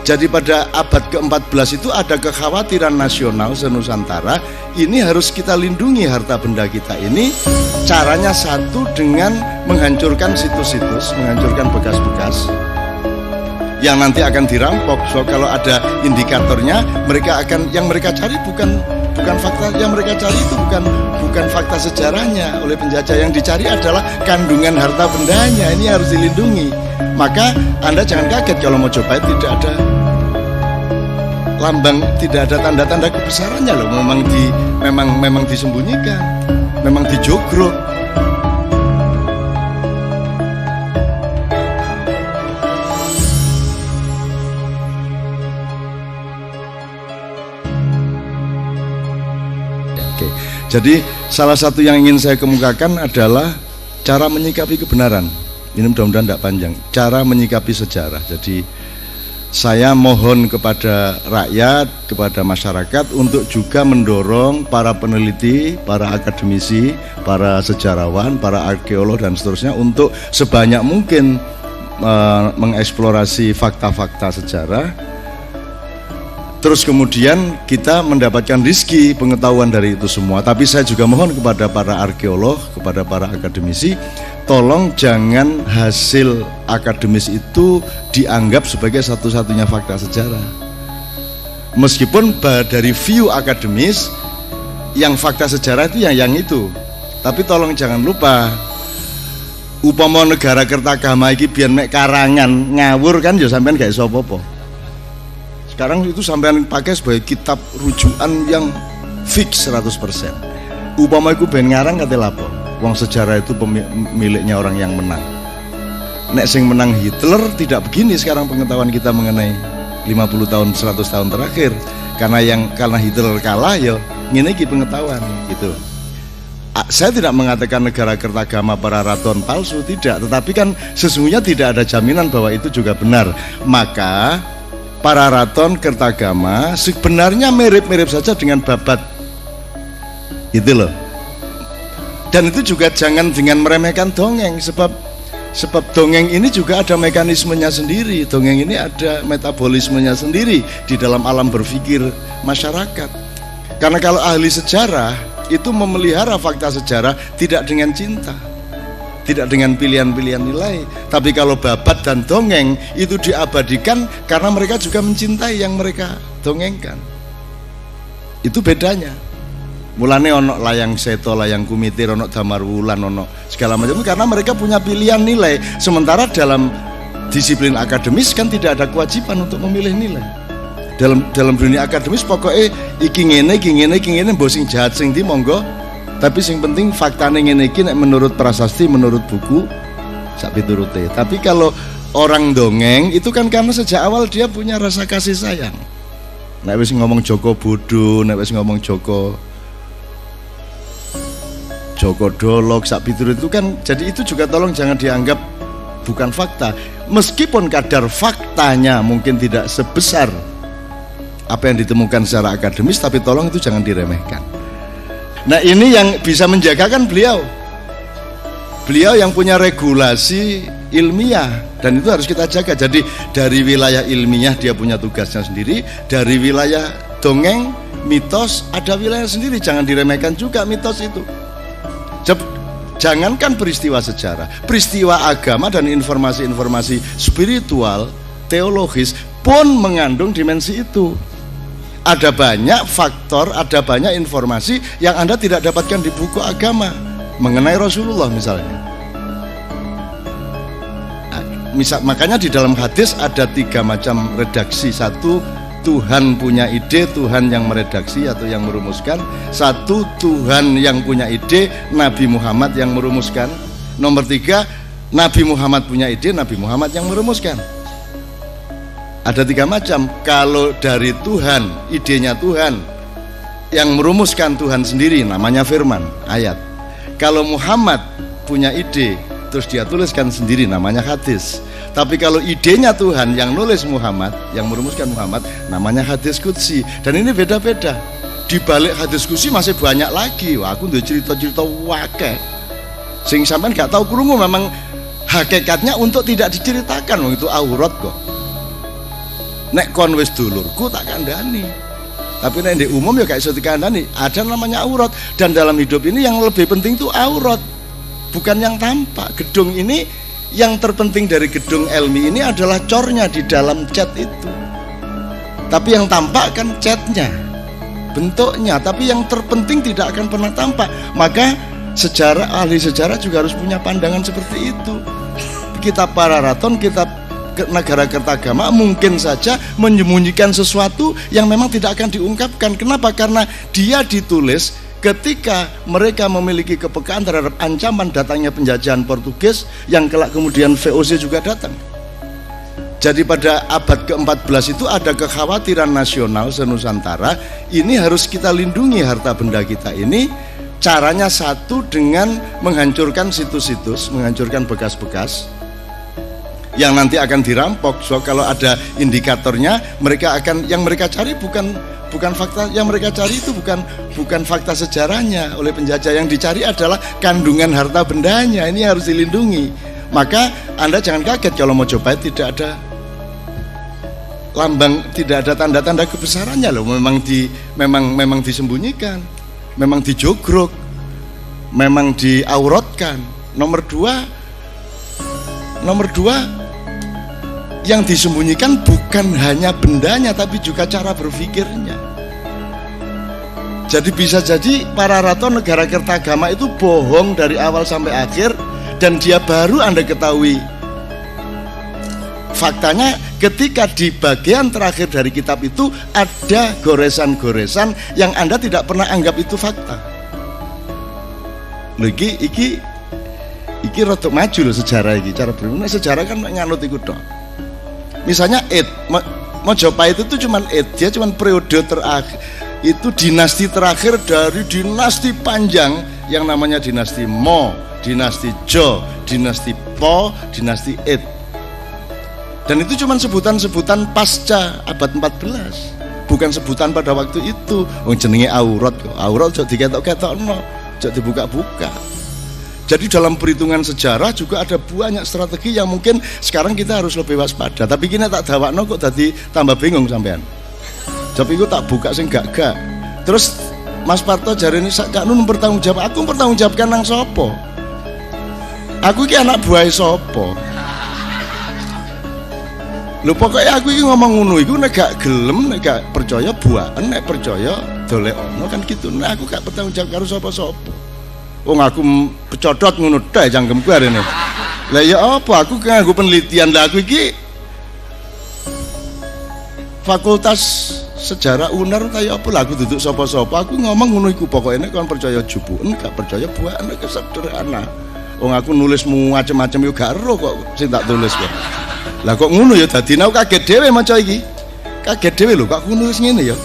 Jadi pada abad ke-14 itu ada kekhawatiran nasional senusantara, ini harus kita lindungi harta benda kita ini. Caranya satu dengan menghancurkan situs-situs, menghancurkan bekas-bekas yang nanti akan dirampok. So kalau ada indikatornya, yang mereka cari bukan fakta, yang mereka cari itu bukan fakta sejarahnya oleh penjajah. Yang dicari adalah kandungan harta bendanya, ini harus dilindungi. Maka Anda jangan kaget kalau Mojopahit tidak ada lambang, tidak ada tanda-tanda kebesarannya loh. Memang disembunyikan, memang dijogrok. Oke. Jadi salah satu yang ingin saya kemukakan adalah cara menyikapi kebenaran. Ini mudah-mudahan tidak panjang. Cara menyikapi sejarah. Jadi saya mohon kepada rakyat, kepada masyarakat untuk juga mendorong para peneliti, para akademisi, para sejarawan, para arkeolog dan seterusnya untuk sebanyak mungkin mengeksplorasi fakta-fakta sejarah. Terus kemudian kita mendapatkan rezeki pengetahuan dari itu semua. Tapi saya juga mohon kepada para arkeolog, kepada para akademisi, tolong jangan hasil akademis itu dianggap sebagai satu-satunya fakta sejarah. Meskipun dari view akademis yang fakta sejarah itu yang itu. Tapi tolong jangan lupa, upama negara Kertagama iki biyen mek karangan ngawur kan ya sampean gak iso apa-apa. Sekarang itu sampean pakai sebagai kitab rujukan yang fix 100%. Upama iku ben ngarang kate lapo. Wong sejarah itu miliknya orang yang menang. Nek sing menang Hitler tidak begini sekarang pengetahuan kita mengenai 50 tahun 100 tahun terakhir. Karena Hitler kalah ya ngene iki pengetahuan gitu. Saya tidak mengatakan negara Kertagama para raton palsu, tidak, tetapi kan sesungguhnya tidak ada jaminan bahwa itu juga benar. Maka para raton Kertagama sebenarnya mirip-mirip saja dengan Babat. Gitu loh. Dan itu juga jangan dengan meremehkan dongeng, sebab dongeng ini juga ada mekanismenya sendiri. Dongeng ini ada metabolismenya sendiri di dalam alam berpikir masyarakat. Karena kalau ahli sejarah itu memelihara fakta sejarah tidak dengan cinta, tidak dengan pilihan-pilihan nilai. Tapi kalau babat dan dongeng itu diabadikan karena mereka juga mencintai yang mereka dongengkan. Itu bedanya. Mulane ono layang seto, layang kumitir, ono damar wulan, ono segala macam, karena mereka punya pilihan nilai. Sementara dalam disiplin akademis kan tidak ada kewajiban untuk memilih nilai. Dalam dunia akademis pokoknya iki ngene mbok sing jahat sing ndi monggo. Tapi sing penting faktane ngene iki nek menurut prasasti, menurut buku sak piturute. Tapi kalau orang dongeng itu kan karena sejak awal dia punya rasa kasih sayang. Nek wis ngomong Joko bodoh, nek wis ngomong Joko dolok sak piturut itu kan, jadi itu juga tolong jangan dianggap bukan fakta. Meskipun kadar faktanya mungkin tidak sebesar apa yang ditemukan secara akademis, tapi tolong itu jangan diremehkan. Nah ini yang bisa menjaga kan beliau yang punya regulasi ilmiah, dan itu harus kita jaga. Jadi dari wilayah ilmiah dia punya tugasnya sendiri, dari wilayah dongeng, mitos ada wilayah sendiri, jangan diremehkan juga mitos itu. Jangankan peristiwa sejarah, peristiwa agama dan informasi-informasi spiritual, teologis pun mengandung dimensi itu. Ada banyak faktor, ada banyak informasi yang Anda tidak dapatkan di buku agama mengenai Rasulullah misalnya. Makanya di dalam hadis ada 3 macam redaksi. Satu, Tuhan punya ide, Tuhan yang meredaksi atau yang merumuskan. Satu, Tuhan yang punya ide, Nabi Muhammad yang merumuskan. Nomor 3, Nabi Muhammad punya ide, Nabi Muhammad yang merumuskan. Ada 3 macam. Kalau dari Tuhan, idenya Tuhan, yang merumuskan Tuhan sendiri, namanya firman, ayat. Kalau Muhammad punya ide, terus dia tuliskan sendiri, namanya hadis. Tapi kalau idenya Tuhan yang nulis Muhammad, yang merumuskan Muhammad, namanya hadis qudsi. Dan ini beda-beda. Di balik hadis qudsi masih banyak lagi. Wah, aku udah cerita-cerita wakeh. Sing sampean gak tahu krungu, memang hakikatnya untuk tidak diceritakan, itu aurat kok. Nek kon wis dulurku tak kandhani. Tapi nek di umum ya gak iso dikandhani. Ada namanya aurat, dan dalam hidup ini yang lebih penting itu aurat, bukan yang tampak. Gedung ini, yang terpenting dari gedung Elmi ini adalah cornya di dalam cat itu. Tapi yang tampak kan catnya, bentuknya. Tapi yang terpenting tidak akan pernah tampak. Maka ahli sejarah juga harus punya pandangan seperti itu. Kitab Pararaton, kitab Negara Kertagama mungkin saja menyembunyikan sesuatu yang memang tidak akan diungkapkan. Kenapa? Karena dia ditulis ketika mereka memiliki kepekaan terhadap ancaman datangnya penjajahan Portugis, yang kelak kemudian VOC juga datang. Jadi pada abad ke-14 itu ada kekhawatiran nasional senusantara, ini harus kita lindungi harta benda kita ini. Caranya satu, dengan menghancurkan situs-situs, menghancurkan bekas-bekas yang nanti akan dirampok. So kalau ada indikatornya, mereka akan, yang mereka cari bukan fakta, yang mereka cari itu bukan fakta sejarahnya oleh penjajah. Yang dicari adalah kandungan harta bendanya, ini harus dilindungi. Maka Anda jangan kaget kalau Mojopahit tidak ada lambang, tidak ada tanda-tanda kebesarannya loh. Memang disembunyikan, memang dijogrok, memang diauratkan. Nomor dua, yang disembunyikan bukan hanya bendanya, tapi juga cara berpikirnya. Jadi bisa jadi Pararaton Negara Kertagama itu bohong dari awal sampai akhir, dan dia baru Anda ketahui faktanya ketika di bagian terakhir dari kitab itu ada goresan-goresan yang Anda tidak pernah anggap itu fakta. Iki rotok maju loh sejarah iki, cara berpikir sejarah kan nganut iku tok. Misalnya Mojopahit itu cuman dia cuman periode terakhir, itu dinasti terakhir dari dinasti panjang yang namanya dinasti Mo, dinasti Jo, dinasti Po, dinasti Ed. Dan itu cuman sebutan-sebutan pasca abad 14, bukan sebutan pada waktu itu. Jenenge aurat kok. Aurat jok diketok-ketokno, jok dibuka-buka. Jadi dalam perhitungan sejarah juga ada banyak strategi yang mungkin sekarang kita harus lebih waspada. Tapi kini tak dawakno kok tadi tambah bingung sampean. Tapi aku tak buka sing gak. Terus Mas Parto jarene sak gak nun bertanggung jawab. Aku bertanggung jawabkan nang sopo? Aku iki anak buah sopo? Lho pokoknya aku iki ngomong ngono iku nek gak gelem, nek gak percaya buahan, nek percaya dolekno kan gitu. Nek aku gak bertanggung jawab karo sapa-sapa. Wong aku pecodot ngono tok jangkemku arene. Lah ya apa aku nganggo penelitian, lah aku iki Fakultas Sejarah UNER kaya apa lah aku duduk sapa-sapa, aku ngomong ngono iku pokoknya kon percaya jubuken gak percaya buahan nek sederhana. Wong aku nulis macam-macam yo gak ero kok sing tak tulis kok. Lah kok ngono ya dadi aku kaget dhewe maca iki. Kaget dhewe lho kok aku nulis ngene ya.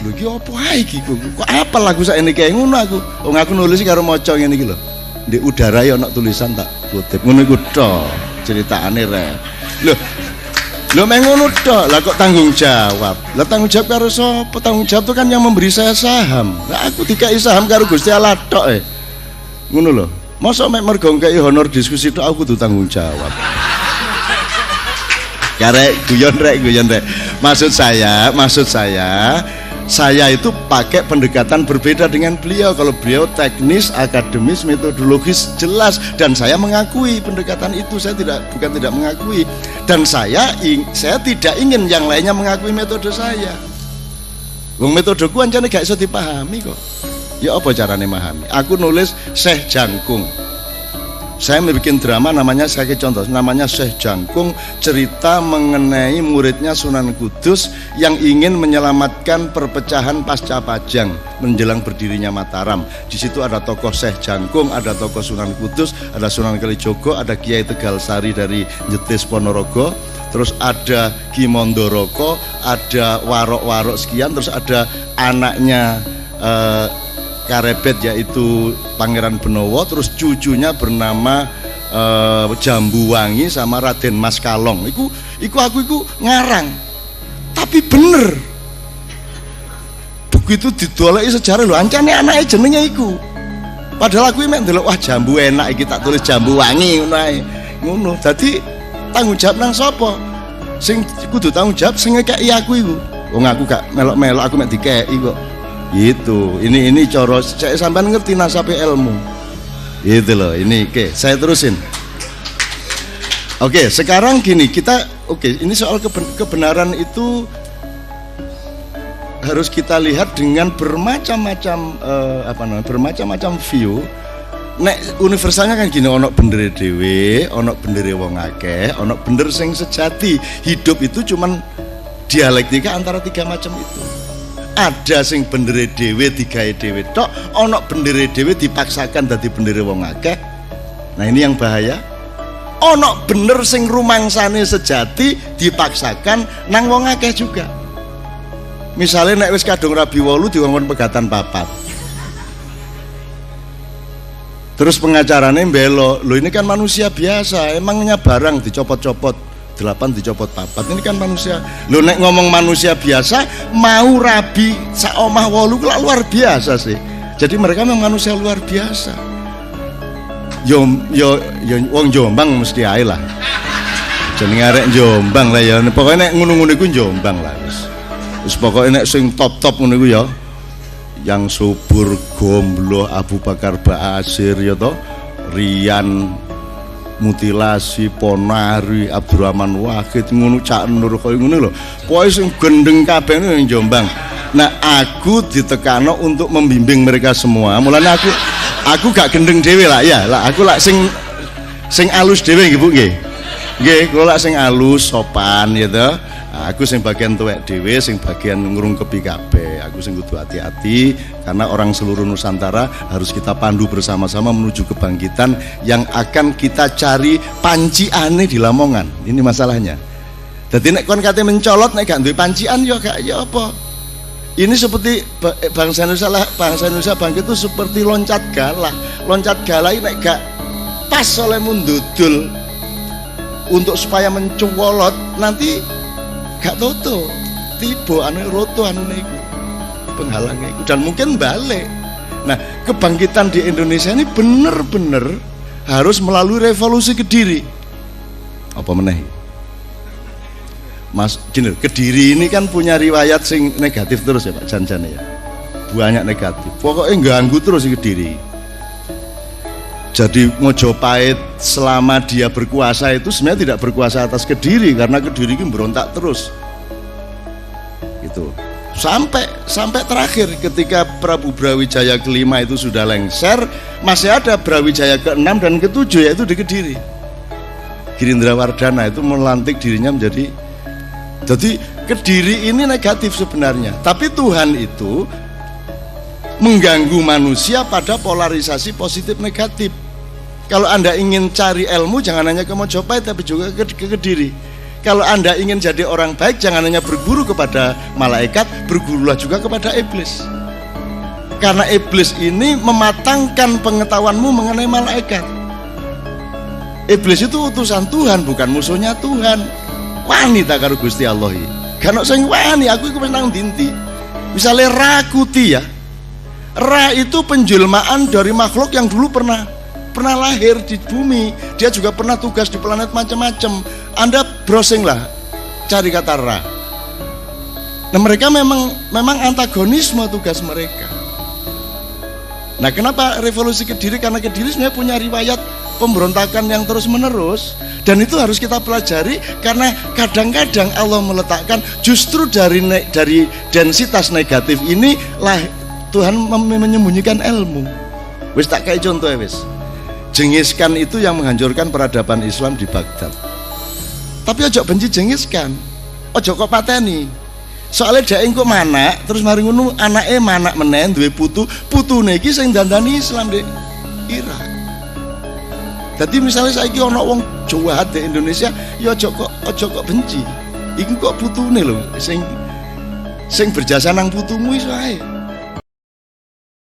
Lho iki apa ae iki kok apal lagu sakjane kae ngono aku. Wong aku nulis karo maca ngene iki lho. Ndek udara ya ana tulisan tak kutip. Ngono iku tok critakane rek. Lho meng ngono tok. Lah kok tanggung jawab. Lah tanggung jawab karo sapa? Tanggung jawab itu kan yang memberi saya saham. Lah aku dikai saham karo Gusti Allah tok ngono lho. Mosok mek mergo ngkei honor diskusi tok aku kudu tanggung jawab. Karek guyon rek. Maksud saya itu pakai pendekatan berbeda dengan beliau. Kalau beliau teknis, akademis, metodologis jelas, dan saya mengakui pendekatan itu. Saya bukan tidak mengakui, dan saya tidak ingin yang lainnya mengakui metode saya. Wong metodeku ancane gak iso dipahami kok. Ya apa carane memahami? Aku nulis Syekh Jangkung. Saya bikin drama namanya, saya contoh, namanya Syekh Jangkung, cerita mengenai muridnya Sunan Kudus yang ingin menyelamatkan perpecahan pasca Pajang menjelang berdirinya Mataram. Di situ ada tokoh Syekh Jangkung, ada tokoh Sunan Kudus, ada Sunan Kalijogo, ada Kiai Tegal Sari dari Jetis Ponorogo, terus ada Ki Mondoroko, ada warok-warok sekian, terus ada anaknya Karebet yaitu Pangeran Benowo, terus cucunya bernama Jambuwangi sama Raden Mas Kalong. Iku aku ngarang, tapi bener. Begitu didoleki sejarah lho, ancane anake jenenge iku. Padahal aku mek ndelok wah jambu enak iki tak tulis Jambuwangi ngono ae. Ngono. Dadi tanggung jawab nang sapa? Sing kudu tanggung jawab sing ngekeki aku iku. Wong aku gak melok-melok, aku mek dikeki kok. Gitu. Ini cara sampean ngerti nasabe ilmu. Gitu loh. Ini oke, saya terusin. Oke, sekarang gini, ini soal kebenaran itu harus kita lihat dengan bermacam-macam bermacam-macam view. Nek universalnya kan gini, ono bendere dhewe, ono bendere wong akeh, ono bener sing sejati. Hidup itu cuman dialektika antara tiga macam itu. Ada sing bendere dhewe digawe dhewe tok, ono bendere dhewe dipaksakan dadi bendere wong akeh. Nah, ini yang bahaya. Ono bener sing rumangsane sejati dipaksakan nang wong akeh juga. Misalnya nek wis kadung rabi 8 dikongkon pegatan 4. Terus pengacaranya mbelo, lo ini kan manusia biasa, emangnya barang dicopot-copot 8 dicopot 4, ini kan manusia. Lo nek ngomong manusia biasa, mau rabi saomah 8 luar biasa sih. Jadi mereka memang manusia luar biasa. Yo wong Jombang mesti ae lah. Jenenge arek Jombang lah ya. Pokoknya nek ngono-ngono iku Jombang lah wis. Wis pokoke nek sing top-top ngono iku ya. Yang subur gombloh Abu Bakar Ba'asyir ya toh, Rian Mutilasi Ponari Abdurrahman Wahid ngono Cak Nur koyo ngono lho. Pokoke sing gendeng kabeh ning Jombang. Nah, aku ditekano untuk membimbing mereka semua. Mulane aku gak gendeng dhewe lah ya. Lah aku lak sing alus dhewe nggih Bu nggih. Nggih, kula lak sing alus sopan ya toh. Aku sing bagian tuwek dhewe, sing bagian ngrungkepi kabeh. Aku sing kudu hati-hati karena orang seluruh Nusantara harus kita pandu bersama-sama menuju kebangkitan yang akan kita cari panciane di Lamongan. Ini masalahnya. Jadi nek kon kate mencolot nek gak duwe pancian ya gak ya apa. Ini seperti bangsa Indonesia bangkit itu seperti loncat galah. Loncat galah nek gak pas oleh mundudul untuk supaya mencolot nanti gak toto tiba anu roto anu niku penghalangnya itu dan mungkin balik. Nah, kebangkitan di Indonesia ini bener-bener harus melalui revolusi Kediri. Apa meneh? Mas gini, Kediri ini kan punya riwayat sing negatif terus ya Pak Janjane ya. Banyak negatif. Pokoknya ganggu terus di Kediri. Jadi Mojopahit selama dia berkuasa itu sebenarnya tidak berkuasa atas Kediri karena Kediri itu berontak terus. Gitu. Sampai terakhir ketika Prabu Brawijaya kelima itu sudah lengser, masih ada Brawijaya ke-6 dan ke-7 yaitu di Kediri. Girindrawardana itu melantik dirinya menjadi. Jadi Kediri ini negatif sebenarnya, tapi Tuhan itu mengganggu manusia pada polarisasi positif negatif. Kalau Anda ingin cari ilmu jangan hanya ke Mojopahit tapi juga ke Kediri. Kalau Anda ingin jadi orang baik jangan hanya berguru kepada malaikat, bergurulah juga kepada iblis. Karena iblis ini mematangkan pengetahuanmu mengenai malaikat. Iblis itu utusan Tuhan, bukan musuhnya Tuhan. Wani tak karo Gusti Allah iki. Kan sing wani aku iku wis nang dinti. Misale Rakuti ya. Ra itu penjelmaan dari makhluk yang dulu pernah lahir di bumi. Dia juga pernah tugas di planet macam-macam. Anda browsing lah, cari kata Ra. Nah, mereka memang antagonisme tugas mereka. Nah, kenapa revolusi Kediri? Karena Kediri sebenarnya punya riwayat pemberontakan yang terus menerus, dan itu harus kita pelajari karena kadang-kadang Allah meletakkan justru dari densitas negatif ini lah Tuhan menyembunyikan ilmu. Wis tak kayak contoh ya wis. Genghis Khan itu yang menghancurkan peradaban Islam di Baghdad. Tapi ojo benci Genghis Khan, ojo kok pateni. Soalnya dia engko manak, terus mari ngono anake manak menen duwe putune iki sing dandani Islam di Irak. Jadi misalnya saiki ana wong jahat di Indonesia, ya ojo kok benci. Iki kok putune lho sing berjasa nang putumu iso ae.